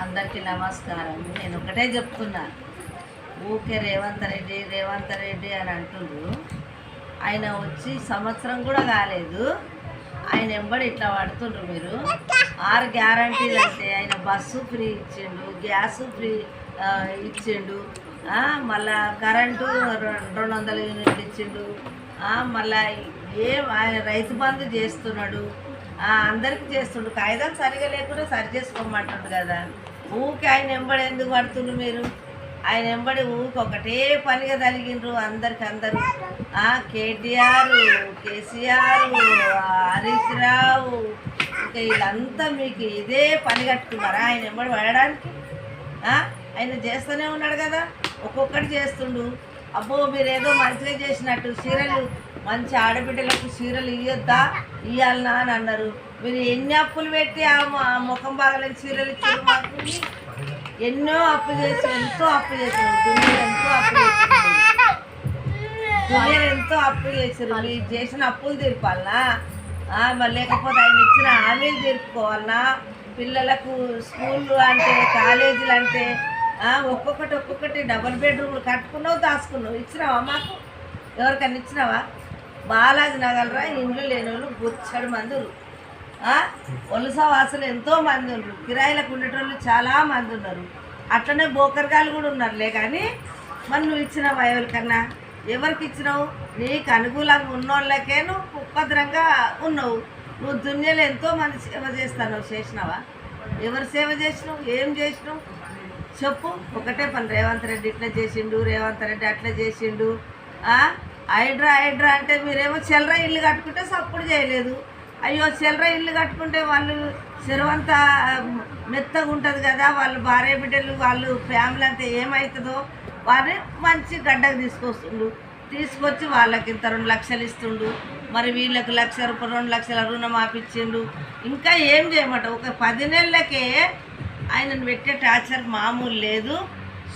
అందరికీ నమస్కారం. నేను ఒకటే చెప్తున్నా, ఊకే రేవంత్ రెడ్డి అని అంటుండ్రు. ఆయన వచ్చి సంవత్సరం కూడా కాలేదు, ఆయన ఎంబడి ఇట్లా పడుతుండ్రు మీరు. 6 గ్యారంటీలు అంటే ఆయన బస్సు ఫ్రీ ఇచ్చిండు, గ్యాసు ఫ్రీ ఇచ్చిండు, మళ్ళా కరెంటు 200 యూనిట్లు ఇచ్చిండు, మళ్ళా ఆయన రైతు బంధు చేస్తున్నాడు, అందరికీ చేస్తుండు. కాగితాలు సరిగా లేకుండా సరి చేసుకోమంటుండు కదా. ఊకి ఆయన ఎంబడి ఎందుకు పడుతుండ్రు మీరు? ఆయన ఎంబడి ఊకి ఒకటే పనిగా తలిగిండ్రు అందరు. కేటీఆర్, కేసీఆర్, హరీష్ రావు, ఇంకా వీళ్ళంతా మీకు ఇదే పని కట్టుకున్నారా ఆయన ఎంబడి పడడానికి? ఆయన చేస్తూనే ఉన్నాడు కదా, ఒక్కొక్కటి చేస్తుండు. అబ్బో మీరేదో మంచిగా చేసినట్టు చీరలు, మంచి ఆడబిడ్డలకు చీరలు ఇవ్వాలనా అని అన్నారు. మీరు ఎన్ని అప్పులు పెట్టి ఆ ముఖం బాగలేని చీరలు ఇచ్చారు మాకు? ఎంతో అప్పు చేసారు, ఎంతో అప్పు చేసారు. మీరు చేసిన అప్పులు తీర్పాలనా? మరి లేకపోతే ఆయన ఇచ్చిన హామీలు తీర్పుకోవాలనా? పిల్లలకు స్కూళ్ళు అంటే, కాలేజీలు అంటే ఒక్కొక్కటి డబుల్ బెడ్రూమ్లు కట్టుకున్నావు, దాచుకున్నావు. ఇచ్చినావా మాకు? ఎవరికన్నా ఇచ్చినావా? బాలాజీ నగలరా ఇండ్లు లేని వాళ్ళు బొచ్చడి మంది ఉన్నారు. వలస వాసులు ఎంతో మంది ఉన్నారు, కిరాయిలకు ఉండేటోళ్ళు చాలా మంది ఉన్నారు, అట్లనే బోకర్గాలు కూడా ఉన్నారులే. కానీ మరి నువ్వు ఇచ్చినావా ఎవరికన్నా? ఎవరికి ఇచ్చినావు? నీకు అనుకూలంగా ఉన్నోళ్ళకే నువ్వు ఉపద్రంగా ఉన్నావు. నువ్వు దునియాలో ఎంతో మంది సేవ చేస్తావు, చేసినావా? ఎవరు సేవ చేసినావు? ఏం చేసినావు చెప్పు? ఒకటే పని, రేవంత్ రెడ్డి ఇట్లా చేసిండు, రేవంత్ రెడ్డి అట్లా చేసిండు. హైడ్రా అంటే మీరేమో చిల్లర ఇల్లు కట్టుకుంటే సప్పుడు చేయలేదు. అయ్యో చిల్లర ఇల్లు కట్టుకుంటే వాళ్ళు చెరువంతా మెత్తగా ఉంటుంది కదా, వాళ్ళు భార్య బిడ్డలు, వాళ్ళు ఫ్యామిలీ అంతా ఏమవుతుందో వారిని మంచి గడ్డకు తీసుకొచ్చి వాళ్ళకి ఇంత 2 లక్షలు ఇస్తుండు. మరి వీళ్ళకి 1 లక్ష రూపాయలు 2 లక్షల రుణం ఆపించిండు. ఇంకా ఏం చేయమంట? ఒక 10 నెలలకే ఆయనను పెట్టే టార్చర్ మామూలు లేదు.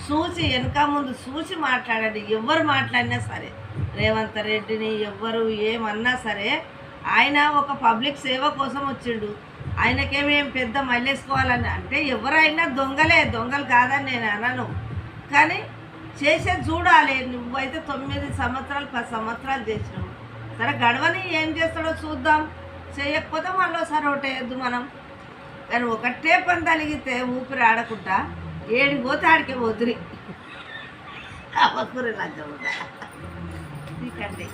చూసి వెనక ముందు చూసి మాట్లాడండి. ఎవరు మాట్లాడినా సరే, రేవంత్ రెడ్డిని ఎవరు ఏమన్నా సరే, ఆయన ఒక పబ్లిక్ సేవ కోసం వచ్చిండు. ఆయనకేమేం పెద్ద మళ్ళేసుకోవాలని అంటే, ఎవరైనా దొంగలు కాదని నేను అనను, కానీ చేసేది చూడాలి. నువ్వైతే 9 సంవత్సరాలు 10 సంవత్సరాలు చేసినావు. సరే గడవని ఏం చేస్తాడో చూద్దాం, చేయకపోతే మళ్ళీ ఒకసారి ఓటేయద్దు మనం. కానీ ఒకటే పని తలిగితే ఊపిరి ఆడకుండా ఏడికి పోతే ఆడికే పోతురి. అవ్వకూర లంచం నీకంటే